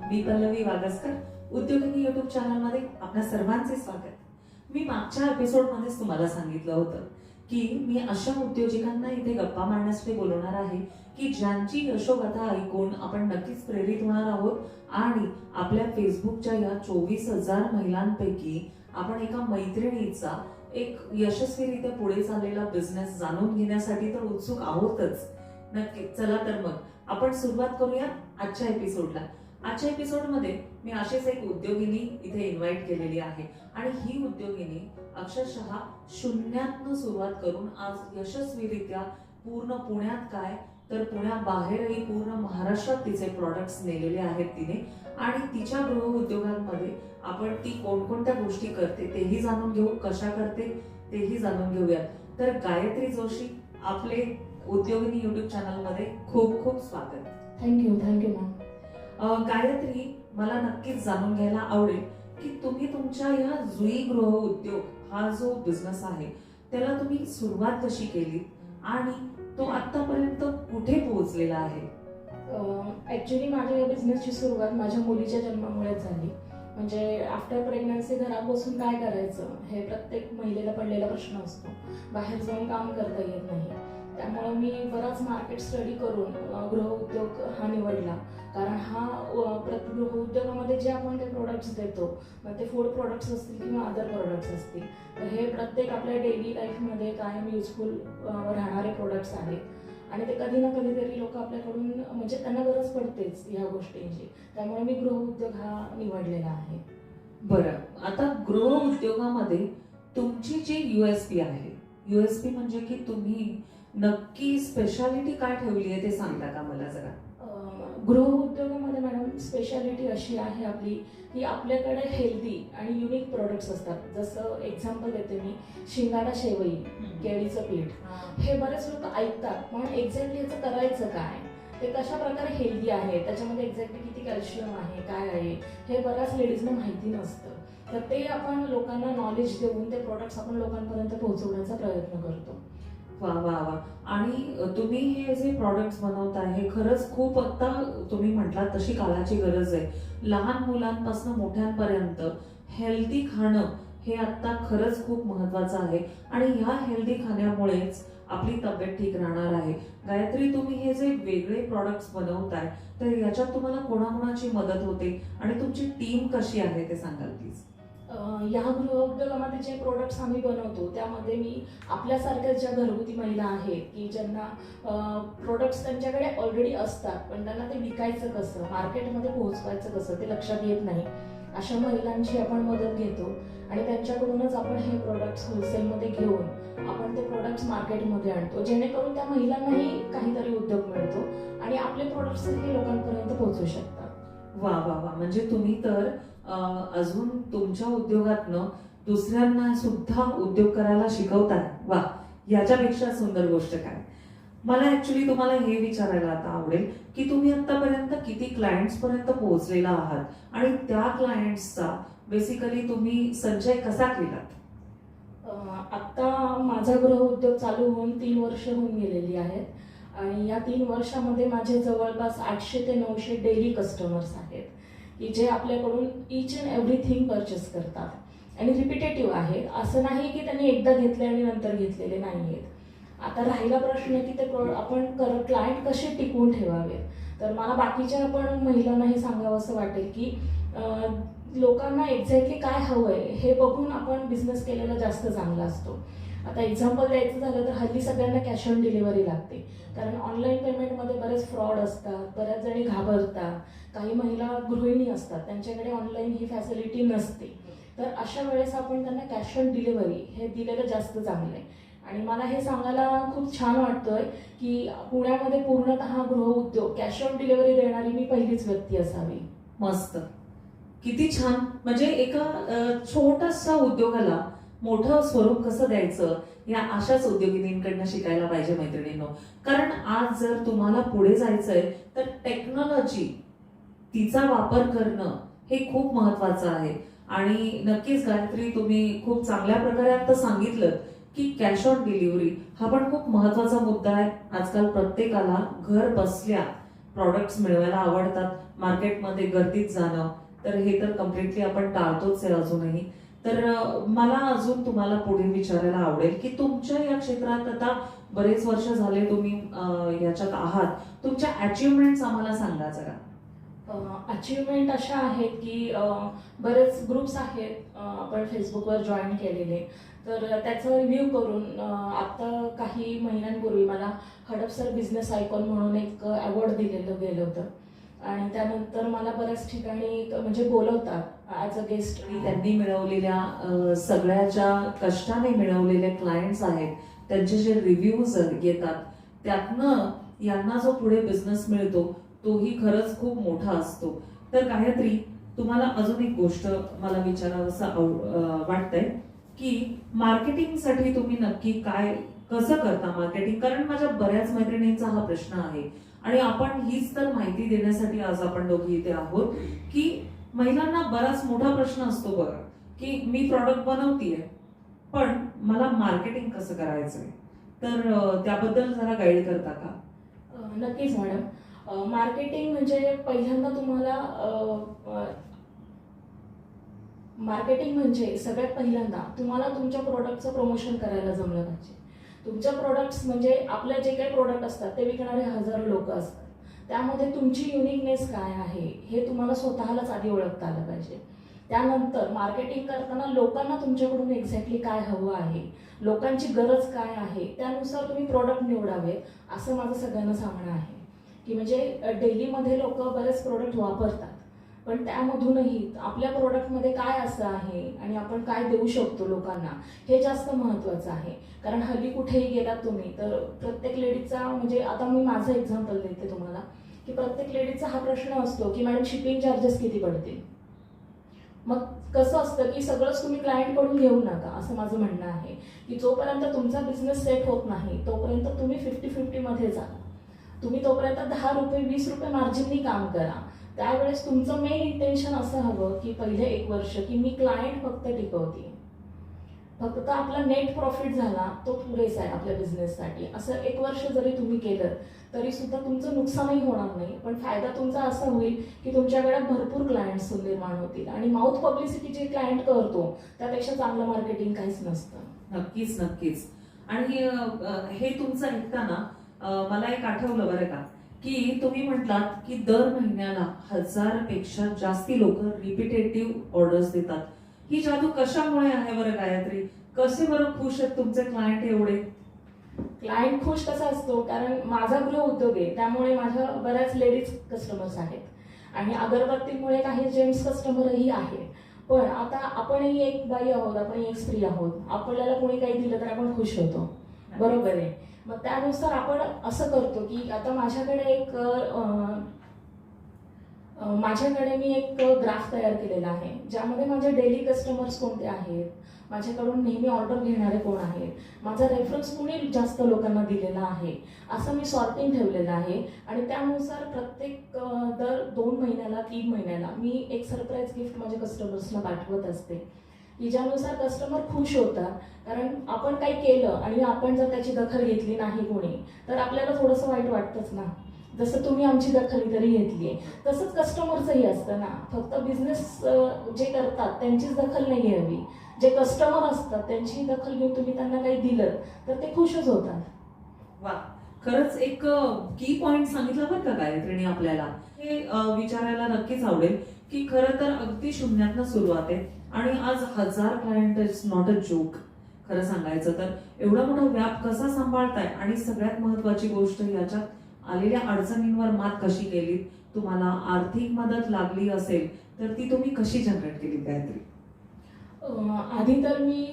मी Pallavi वागसकर, उद्योगिनी YouTube चॅनलमध्ये आपल्या सर्वांचे स्वागत. मी मागच्या एपिसोडमध्येच तुम्हाला सांगितलं होतं की मी अशा उद्योजकांना इथे गप्पा मारण्यासाठी बोलवणार आहे की ज्यांची यशोगाथा ऐकून आपण नक्कीच प्रेरित होणार आहोत आणि आपल्या फेसबुकच्या या 24,000 महिलांपैकी आपण एका मैत्रिणीचा एक यशस्वीरित्या पुढे चाललेला बिझनेस जाणून घेण्यासाठी तर उत्सुक आहोतच. नक्की चला तर मग आपण सुरुवात करूया आजच्या एपिसोडला. आजच्या एपिसोडमध्ये मी अशीच एक उद्योगिनी इथे इन्व्हाइट केलेली आहे आणि ही उद्योगिनी अक्षरशः शून्यातनं सुरुवात करून आज यशस्वीरित्या पूर्ण पुण्यात काय तर पुण्याबाहेरही पूर्ण महाराष्ट्रात तिचे प्रॉडक्ट्स नेलेले आहेत तिने. आणि तिच्या गृह उद्योगांमध्ये आपण ती कोणकोणत्या गोष्टी करते तेही जाणून घेऊ, कशा करते तेही जाणून घेऊयात. तर गायत्री जोशी, आपले उद्योगिनी युट्यूब चॅनल मध्ये खूप खूप स्वागत. Thank you ma'am. गायत्री, मला नक्कीच जाणून घ्यायला आवडेल की तुम्ही तुमच्या या जुई गृह उद्योग हा जो बिझनेस आहे त्याला तुम्ही सुरुवात कशी केली आणि तो आतापर्यंत कुठे पोहोचलेला आहे? ऍक्च्युली माझ्या या बिझनेसची सुरुवात माझ्या मुलीच्या जन्मामुळेच झाली. म्हणजे आफ्टर प्रेग्नन्सी घरात बसून काय करायचं हे प्रत्येक महिलेला पडलेला प्रश्न असतो. बाहेर जाऊन काम करता येत नाही. त्यामुळे मी बराच मार्केट स्टडी करून गृह उद्योग हा निवडला. कारण हा गृह उद्योगामध्ये जे आपण काही प्रोडक्ट्स देतो, मग ते फूड प्रोडक्ट्स असतील किंवा अदर प्रोडक्ट्स असतील, तर हे प्रत्येक आपल्या डेली लाईफमध्ये कायम युजफुल राहणारे प्रोडक्ट्स आहेत आणि ते कधी ना कधीतरी लोक आपल्याकडून म्हणजे त्यांना गरज पडतेच ह्या गोष्टींची. त्यामुळे मी गृह उद्योग हा निवडलेला आहे. बरं, आता गृह उद्योगामध्ये तुमची जी USP आहे, USP म्हणजे की तुम्ही नक्की स्पेशालिटी काय ठेवली आहे ते सांगता का मला जरा? गृह उद्योगामध्ये मॅडम स्पेशालिटी अशी आहे आपली की आपल्याकडे हेल्दी आणि युनिक प्रोडक्ट्स असतात. जसं एक्झाम्पल देते मी, शिंगाडा शेवई, केळीचं पीठ. हे बरेच लोक ऐकतात, पण एक्झॅक्टली याचं करायचं काय, ते कशा प्रकारे हेल्दी आहे, त्याच्यामध्ये एक्झॅक्टली किती कॅल्शियम आहे, काय आहे, हे बऱ्याच लेडीजला माहिती नसतं. तर ते आपण लोकांना नॉलेज देऊन ते प्रोडक्ट्स आपण लोकांपर्यंत पोहोचवण्याचा प्रयत्न करतो. वा वा वा. आणि तुम्ही हे जे प्रॉडक्ट्स बनवताय हे खरंच खूप आता तुम्ही म्हटलात तशी काळाची गरज आहे. लहान मुलांपासून मोठ्यांपर्यंत हेल्दी खाणं हे आता खरंच खूप महत्वाचं आहे आणि ह्या हेल्दी खाण्यामुळेच आपली तब्येत ठीक राहणार आहे. गायत्री, तुम्ही हे जे वेगळे प्रॉडक्ट्स बनवताय तर याच्यात तुम्हाला कोणाकोणाची मदत होते आणि तुमची टीम कशी आहे ते सांगाल प्लीज? या गृह उद्योगामध्ये जे प्रोडक्ट्स आम्ही बनवतो त्यामध्ये मी आपल्यासारख्या ज्या घरगुती महिला आहेत की ज्यांना प्रोडक्ट्स त्यांच्याकडे ऑलरेडी असतात पण त्यांना ते विकायचं कसं, मार्केटमध्ये पोहोचवायचं कसं ते लक्षात येत नाही, अशा महिलांची आपण मदत घेतो आणि त्यांच्याकडूनच आपण हे प्रोडक्ट्स होलसेलमध्ये घेऊन आपण ते प्रोडक्ट्स मार्केटमध्ये आणतो, जेणेकरून त्या महिलांनाही काहीतरी उद्योग मिळतो आणि आपले प्रोडक्ट्स हे लोकांपर्यंत पोहोचू शकतात. वा वा वा. म्हणजे तुम्ही तर अजून तुमच्या उद्योगातनं दुसऱ्यांना सुद्धा उद्योग करायला शिकवताय. वा, याच्यापेक्षा सुंदर गोष्ट काय. मला ऍक्च्युली तुम्हाला हे विचारायला आता आवडेल की तुम्ही आतापर्यंत किती क्लायंट्स पर्यंत पोहोचलेला आहात आणि त्या क्लायंट्सचा बेसिकली तुम्ही संचय कसा केलात? आता माझा गृह उद्योग चालू होऊन 3 वर्ष होऊन गेलेली आहेत आणि या 3 वर्षामध्ये माझे जवळपास 800 ते 900 डेली कस्टमर्स आहेत की जे आपल्याकडून ईच अँड एव्हरीथिंग परचेस करतात आणि रिपिटेटिव्ह आहे. असं नाही की त्यांनी एकदा घेतले आणि नंतर घेतलेले नाही आहेत. आता राहिला प्रश्न की ते आपण क्लायंट कसे टिकवून ठेवावेत. तर मला बाकीच्या पण महिलांना हे सांगावं असं वाटेल की लोकांना एक्झॅक्टली काय हवंय हे बघून आपण बिझनेस केलेला जास्त चांगला असतो. आता एक्झाम्पल द्यायचं झालं तर हल्ली सगळ्यांना कॅश ऑन डिलिव्हरी लागते, कारण ऑनलाईन पेमेंटमध्ये बरेच फ्रॉड असतात, बऱ्याच जणी घाबरतात, काही महिला गृहिणी असतात त्यांच्याकडे ऑनलाईन ही फॅसिलिटी नसते. तर अशा वेळेस आपण त्यांना कॅश ऑन डिलिव्हरी हे दिलेलं जास्त चांगलं आहे. आणि मला हे सांगायला खूप छान वाटतंय की पुण्यामध्ये पूर्णतः गृह उद्योग कॅश ऑन डिलिव्हरी देणारी मी पहिलीच व्यक्ती असावी. मस्त, किती छान. म्हणजे एका छोट्याशा उद्योगाला मोठं स्वरूप कसं द्यायचं या अशाच उद्योगिनींकडनं शिकायला पाहिजे मैत्रिणींनो. कारण आज जर तुम्हाला पुढे जायचंय तर टेक्नॉलॉजी तिचा वापर करणं हे खूप महत्वाचं आहे. आणि नक्कीच गायत्री, तुम्ही खूप चांगल्या प्रकारे आता सांगितलं की कॅश ऑन डिलिव्हरी हा पण खूप महत्वाचा मुद्दा आहे. आजकाल प्रत्येकाला घर बसल्या प्रॉडक्ट्स मिळवायला आवडतात, मार्केटमध्ये गर्दीत जाणं, तर हे तर कम्प्लिटली आपण टाळतोच आहे अजूनही. तर मला अजून तुम्हाला पुढे विचारायला आवडेल की तुमच्या या क्षेत्रात आता बरेच वर्ष झाले तुम्ही याच्यात आहात, तुमच्या अचिव्हमेंट्स आम्हाला सांगा जरा. अचिव्हमेंट अशा आहेत की बरेच ग्रुप्स आहेत आपण फेसबुकवर जॉईन केलेले, तर त्याचा रिव्ह्यू करून आता काही महिन्यांपूर्वी मला हडपसर बिझनेस आयकॉन म्हणून एक अवॉर्ड दिलेलं गेलं होतं. आणि त्यानंतर मला बऱ्याच ठिकाणी म्हणजे बोलवतात ॲज अ गेस्ट. त्यांनी मिळवलेल्या सगळ्या ज्या कष्टाने मिळवलेले क्लायंट्स आहेत, त्यांचे जे रिव्ह्यूज येतात, त्यातनं यांना जो पुढे बिझनेस मिळतो तोही खरंच खूप मोठा असतो. तर गायत्री, तुम्हाला अजून एक गोष्ट मला विचारावंसं वाटतंय की मार्केटिंगसाठी तुम्ही नक्की काय कसं करता मार्केटिंग? कारण माझ्या बऱ्याच मैत्रिणींचा हा प्रश्न आहे आणि आपण हीच तर माहिती देण्यासाठी आज आपण दोघी इथे आहोत की महिलांना बराच मोठा प्रश्न असतो बघा की मी प्रॉडक्ट बनवतीये पण मला मार्केटिंग कसं करायचंय, तर त्याबद्दल जरा गाईड करता का? नक्कीच मॅडम. मार्केटिंग म्हणजे पहिल्यांदा तुम्हाला मार्केटिंग म्हणजे सगळ्यात पहिल्यांदा तुम्हाला तुमच्या प्रोडक्टचं प्रमोशन करायला जमलं पाहिजे. तुमच्या प्रोडक्ट्स म्हणजे आपले जे काही प्रोडक्ट असतात ते विकणारे हजारो लोक असतात, त्यामध्ये तुमची युनिकनेस काय आहे हे तुम्हाला स्वतःलाच आधी ओळखता आलं पाहिजे. त्यानंतर मार्केटिंग करताना लोकांना तुमच्याकडून एक्झॅक्टली काय हवं आहे, लोकांची गरज काय आहे, त्यानुसार तुम्ही प्रोडक्ट निवडावे असं माझं सगळ्यांना सांगणं आहे. की म्हणजे डेलीमध्ये लोक बरेच प्रोडक्ट वापरतात, पण त्यामधूनही आपल्या प्रोडक्टमध्ये काय असं आहे आणि आपण काय देऊ शकतो लोकांना हे जास्त महत्त्वाचं आहे. कारण हल्ली कुठेही गेलात तुम्ही तर प्रत्येक लेडीजचा म्हणजे आता मी माझं एक्झाम्पल देते तुम्हाला की प्रत्येक लेडीजचा हा प्रश्न असतो की मॅडम शिपिंग चार्जेस किती पडतील. मग कसं असतं की सगळंच तुम्ही क्लायंटकडून घेऊ नका असं माझं म्हणणं आहे की जोपर्यंत तुमचा बिझनेस सेट होत नाही तोपर्यंत तुम्ही 50-50 मध्ये जा. तुम्ही तोपर्यंत 10 रुपये 20 रुपये मार्जिननी काम करा. त्यावेळेस तुमचं मेन इंटेन्शन असं हवं की पहिले 1 वर्ष की मी क्लायंट फक्त टिकवते, फक्त आपला नेट प्रॉफिट झाला तो पुरेसा आहे आपल्या बिझनेससाठी. असं 1 वर्ष जरी तुम्ही केलं तरी सुद्धा तुमचं नुकसानही होणार नाही, पण फायदा तुमचा असा होईल की तुमच्याकडे भरपूर क्लायंट्स निर्माण होतील. आणि माउथ पब्लिसिटी जे क्लायंट करतो त्यापेक्षा चांगलं मार्केटिंग काहीच नसतं. नक्कीच नक्कीच. आणि हे तुमचं ऐकताना मला एक आठवलं बरं का की तुम्ही म्हटलात की दर महिन्याला 1000 पेक्षा जास्ती लोक रिपिटेटिव्ह ऑर्डर्स देतात. ही जादू कशामुळे आहे बरं गायत्री? कसे बरं खुश आहेत तुमचे क्लायंट एवढे? क्लायंट खुश कसा असतो, कारण माझा गृह उद्योग आहे त्यामुळे माझ्या बऱ्याच लेडीज कस्टमर्स आहेत आणि अगरबत्तीमुळे काही जेंट्स कस्टमरही आहेत. पण आता आपणही एक बाई आहोत, आपण एक स्त्री आहोत, आपल्याला कोणी काही दिलं तर आपण खुश होतो, बरोबर आहे. मग त्यानुसार आपण असं करतो की आता माझ्याकडे मी एक ग्राफ तयार केलेला आहे ज्यामध्ये माझे डेली कस्टमर्स कोणते आहेत, माझ्याकडून नेहमी ऑर्डर घेणारे कोण आहेत, माझा रेफरन्स कोणी जास्त लोकांना दिलेला आहे, असं मी सॉर्टिंग ठेवलेलं आहे. आणि त्यानुसार प्रत्येक दर 2 महिन्याला 3 महिन्याला मी एक सरप्राईज गिफ्ट माझ्या कस्टमर्सला पाठवत असते की ज्यानुसार कस्टमर खुश होतात. कारण आपण काही केलं आणि आपण जर त्याची दखल घेतली नाही कोणी तर आपल्याला थोडंसं वाईट वाटतंच ना. जसं तुम्ही आमची दखल तरी घेतली आहे तसंच कस्टमरचंही असतं ना. फक्त बिझनेस जे करतात त्यांचीच दखल नाही घ्यावी, जे कस्टमर असतात त्यांची दखल घेऊन तुम्ही त्यांना काही दिलं तर ते खुशच होतात. वा, खरंच एक की पॉइंट सांगितलं बरं का गायत्रीने आपल्याला. हे विचारायला नक्कीच आवडेल की खरं तर अगदी शून्यातनं सुरुवात आहे आणि आज 1000 client is not a joke. खरं सांगायचं तर एवढा मोठा व्याप कसा सांभाळताय आणि सगळ्यात महत्वाची गोष्ट याच्यात आलेल्या अडचणींवर मात कशी केली, तुम्हाला आर्थिक मदत लागली असेल तर ती तुम्ही कशी जनरेट केली गायत्री? आधी तर मी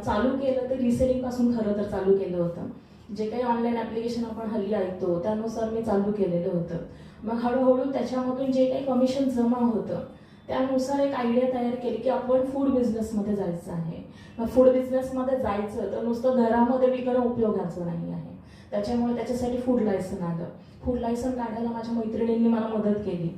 चालू केलं ते रिसेलिंग पासून खरं तर चालू केलं होतं. जे काही ऑनलाईन ऍप्लिकेशन आपण हल्ली ऐकतो त्यानुसार मी चालू केलेलं होतं. मग हळूहळू त्याच्यामधून जे काही कमिशन जमा होतं त्यानुसार एक आयडिया तयार केली की आपण फूड बिझनेसमध्ये जायचं आहे. मग फूड बिझनेसमध्ये जायचं तर नुसतं घरामध्ये विकणं उपयोगाचं नाही आहे, त्याच्यामुळे त्याच्यासाठी फूड लायसन आलं. फूड लायसन काढायला माझ्या मैत्रिणींनी मला मदत केली.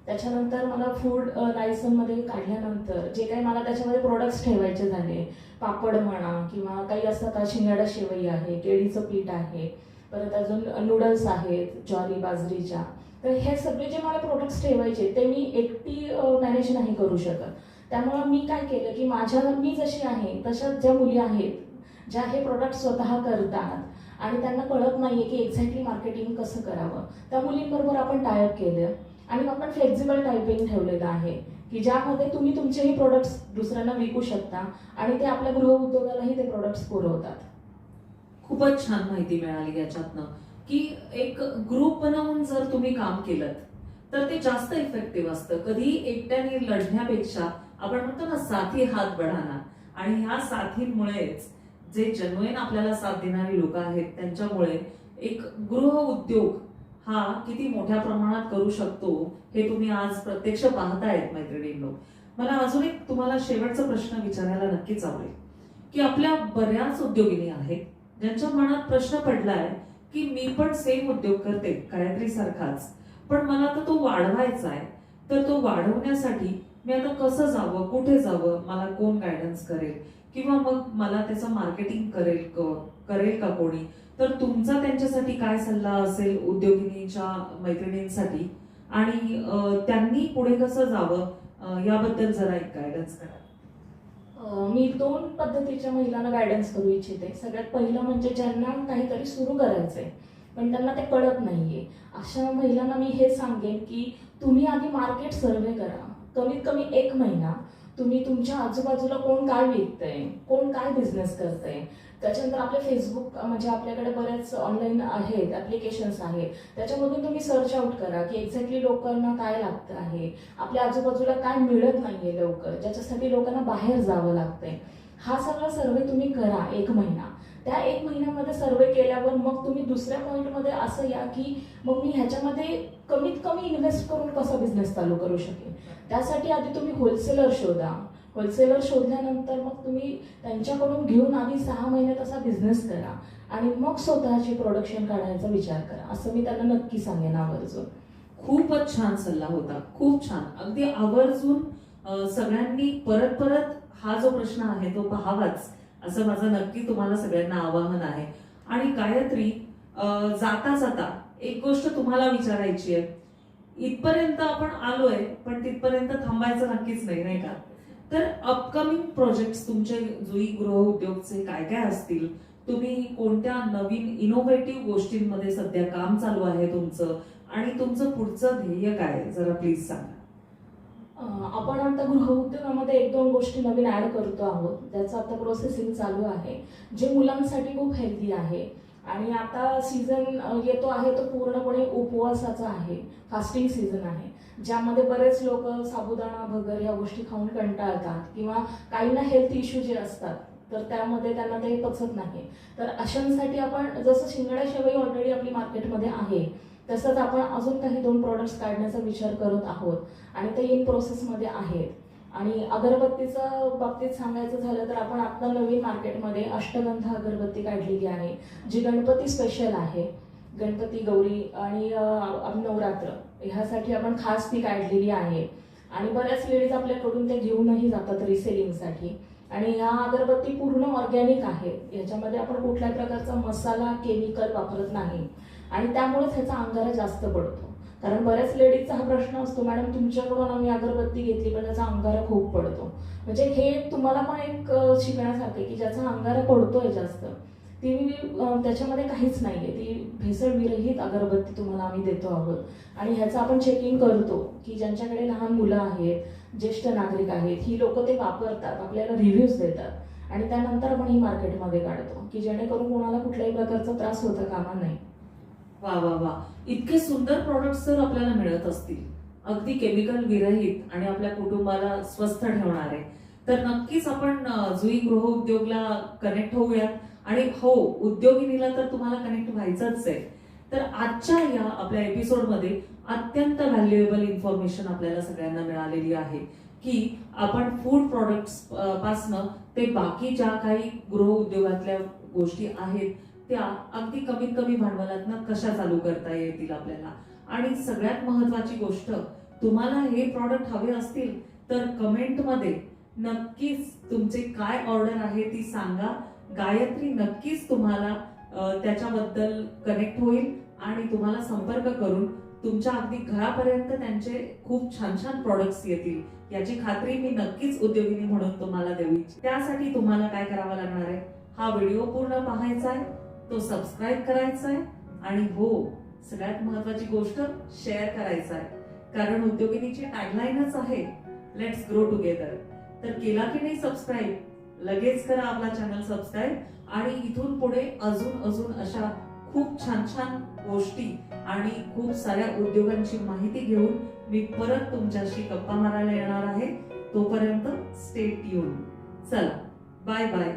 त्याच्यानंतर मला फूड लायसनमध्ये काढल्यानंतर जे काही मला त्याच्यामध्ये प्रोडक्ट्स ठेवायचे झाले, पापड म्हणा किंवा काही असं का शिंगाडा शेवई आहे, केळीचं पीठ आहे, परत अजून नूडल्स आहेत ज्वारी बाजरीच्या. तर हे सगळे जे मला प्रोडक्ट्स ठेवायचे ते मी एकटी मॅनेज नाही करू शकत. त्यामुळं मी काय केलं की मी जशी आहे तशा ज्या मुली आहेत ज्या हे प्रोडक्ट स्वतः करतात आणि त्यांना कळत नाहीये की एक्झॅक्टली मार्केटिंग कसं करावं, त्या मुलींबरोबर आपण टायअप केलं आणि आपण फ्लेक्झिबल टायपिंग ठेवलेलं आहे की ज्यामध्ये तुम्ही तुमचेही प्रोडक्ट्स दुसऱ्यांना विकू शकता आणि ते आपल्या गृह उद्योगालाही ते प्रोडक्ट्स पुरवतात. खूपच छान माहिती मिळाली याच्यातनं की एक ग्रुप बनवून जर तुम्ही काम केलं तर ते जास्त इफेक्टिव्ह असतं. कधी एकट्याने लढण्यापेक्षा आपण म्हणतो ना साथी हात बढाना, आणि ह्या साथींमुळेच जे जेन्युइन आपल्याला साथ देणारी लोक आहेत त्यांच्यामुळे एक गृह उद्योग हा किती मोठ्या प्रमाणात करू शकतो हे तुम्ही आज प्रत्यक्ष पाहतायत मैत्रिणींनो. मला अजून एक तुम्हाला शेवटचा प्रश्न विचारायला नक्कीच आवडेल की आपल्या बऱ्याच उद्योगिनी आहेत ज्यांच्या मनात प्रश्न पडलाय की मी पण सेम उद्योग करते गायत्री सारखाच, पण मला आता तो वाढवायचा आहे, तर तो वाढवण्यासाठी मी आता कसं जावं, कुठे जावं, मला कोण गायडन्स करेल, किंवा मग मला त्याचं मार्केटिंग करेल का कोणी. तर तुमचा त्यांच्यासाठी काय सल्ला असेल उद्योगिनीच्या मैत्रिणींसाठी, आणि त्यांनी पुढे कसं जावं याबद्दल जरा एक गायडन्स करा. मी 2 पद्धतीच्या महिलांना गायडन्स करू इच्छिते. सगळ्यात पहिलं म्हणजे ज्यांना काहीतरी सुरू करायचंय पण त्यांना ते कळत नाहीये, अशा महिलांना मी हे सांगेन की तुम्ही आधी मार्केट सर्वे करा. कमीत कमी 1 महिना तुम्ही तुमच्या आजूबाजूला कोण काय विकतंय, कोण काय बिझनेस करतंय. त्याच्यानंतर आपले फेसबुक म्हणजे आपल्याकडे बरेच ऑनलाईन आहेत ॲप्लिकेशन्स आहेत, त्याच्यामधून तुम्ही सर्च आउट करा की एक्झॅक्टली लोकांना काय लागतं आहे, आपल्या आजूबाजूला काय मिळत नाहीये लवकर, ज्याच्यासाठी लोकांना बाहेर जावं लागतंय. हा सगळा सर्वे तुम्ही करा 1 महिना. त्या 1 महिन्यामध्ये सर्वे केल्यावर मग तुम्ही दुसऱ्या पॉईंटमध्ये असं या की मग मी ह्याच्यामध्ये कमीत कमी इन्व्हेस्ट करून कसा बिझनेस चालू करू शकेन. त्यासाठी आधी तुम्ही होलसेलर शोधा. होलसेलर शोधल्यानंतर मग तुम्ही त्यांच्याकडून घेऊन आधी 6 महिन्यात असा बिझनेस करा आणि मग स्वतःची प्रोडक्शन काढायचा विचार करा, असं मी त्यांना नक्की सांगेन आवर्जून. खूपच छान सल्ला होता, खूप छान. अगदी आवर्जून सगळ्यांनी परत परत हा जो प्रश्न आहे तो पाहावाच असं माझं नक्की तुम्हाला सगळ्यांना आवाहन आहे. आणि गायत्री, जाता जाता एक गोष्ट तुम्हाला विचारायची आहे. इथपर्यंत आपण आलोय पण तिथपर्यंत थांबायचं नक्कीच नाही, नाही का? तर अपकमिंग प्रोजेक्ट्स तुमचे जुई गृह उद्योगचे काय काय असतील, तुम्ही कोणत्या नवीन इनोव्हेटिव्ह गोष्टींमध्ये सध्या काम चालू आहे तुमचं, आणि तुमचं पुढचं ध्येय काय, जरा प्लीज सांगा. आपण आता गृह उद्योगामध्ये 1-2 गोष्टी नवीन ऍड करतो आहोत, त्याचं आता प्रोसेसिंग चालू आहे, जे मुलांसाठी खूप हेल्दी आहे. आणि आता सीझन येतो आहे तो पूर्णपणे उपवासाचा आहे, फास्टिंग सीझन आहे, ज्यामध्ये बरेच लोक साबुदाणा भगर या गोष्टी खाऊन कंटाळतात किंवा काहींना हेल्थ इश्यू जे असतात तर त्यामध्ये त्यांना ते पचत नाही. तर अशांसाठी आपण जसं शिंगडा शेवई ऑलरेडी आपली मार्केटमध्ये आहे तसंच आपण अजून काही 2 प्रोडक्ट्स काढण्याचा विचार करत आहोत आणि ते इन प्रोसेसमध्ये आहेत. आणि अगरबत्तीचं बाबतीत सांगायचं झालं तर आपण आता नवीन मार्केटमध्ये अष्टगंध अगरबत्ती काढलेली आहे, जी गणपती स्पेशल आहे. गणपती, गौरी आणि नवरात्र ह्यासाठी आपण खास ती काढलेली आहे. आणि बऱ्याच लेडीज आपल्याकडून ते घेऊनही जातात रिसेलिंगसाठी. आणि ह्या अगरबत्ती पूर्ण ऑर्गॅनिक आहेत, ह्याच्यामध्ये आपण कुठल्याही प्रकारचा मसाला केमिकल वापरत नाही आणि त्यामुळेच ह्याचा अंगारा जास्त पडतो. कारण बऱ्याच लेडीजचा हा प्रश्न असतो, मॅडम तुमच्याकडून आम्ही अगरबत्ती घेतली पण त्याचा अंगारा खूप पडतो. म्हणजे हे तुम्हाला पण एक शिकण्यासारखं की ज्याचा अंगारा पडतोय जास्त ती त्याच्यामध्ये काहीच नाहीये, ती भेसळविरहित अगरबत्ती तुम्हाला आम्ही देतो आहोत. आणि ह्याचं आपण चेकिंग करतो की ज्यांच्याकडे लहान मुलं आहेत, ज्येष्ठ नागरिक आहेत, ही लोक ते वापरतात, आपल्याला रिव्ह्यूज देतात आणि त्यानंतर आपण ही मार्केटमध्ये काढतो की जेणेकरून कोणाला कुठल्याही प्रकारचा त्रास होता कामा नाही. वा वा वा, इतके सुंदर प्रॉडक्ट्स जर आपल्याला मिळत असतील अगदी केमिकल विरहित आणि आपल्या कुटुंबाला स्वस्थ ठेवणारे, तर नक्कीच आपण जुई गृह उद्योगला कनेक्ट होऊयात. आणि हो, उद्योगिनीला तर तुम्हाला कनेक्ट व्हायचंच आहे. तर आजच्या या आपल्या एपिसोडमध्ये अत्यंत व्हॅल्युएबल इन्फॉर्मेशन आपल्याला सगळ्यांना मिळालेली आहे की आपण फूड प्रोडक्ट्स पासनं ते बाकी ज्या काही गृह उद्योगातल्या गोष्टी आहेत त्या अगदी कमीत कमी भांडवलातनं कशा चालू करता येतील आपल्याला. आणि सगळ्यात महत्वाची गोष्ट, तुम्हाला हे प्रॉडक्ट हवे असतील तर कमेंटमध्ये नक्कीच तुमचे काय ऑर्डर आहे ती सांगा. गायत्री नक्कीच तुम्हाला त्याच्याबद्दल कनेक्ट होईल आणि तुम्हाला संपर्क करून तुमच्या अगदी घरापर्यंत त्यांचे खूप छान छान प्रॉडक्ट्स येतील याची खात्री मी नक्कीच उद्योगिनी म्हणून तुम्हाला देऊ इच्छिते. त्यासाठी तुम्हाला काय करावं लागणार आहे, हा व्हिडिओ पूर्ण पाहायचा आहे, तो सबस्क्राईब करायचा आहे आणि हो, सगळ्यात महत्वाची गोष्ट शेअर करायचा आहे. कारण उद्योगिनीची टॅगलाईनच आहे लेट्स ग्रो टुगेदर. तर केला की नाही सबस्क्राईब, लगेच करा आपला चॅनल सबस्क्राईब आणि इथून पुढे अजून अशा खूप छान छान गोष्टी आणि खूप साऱ्या उद्योगांची माहिती घेऊन मी परत तुमच्याशी गप्पा मारायला येणार आहे. तोपर्यंत स्टे ट्यून. चला, बाय बाय.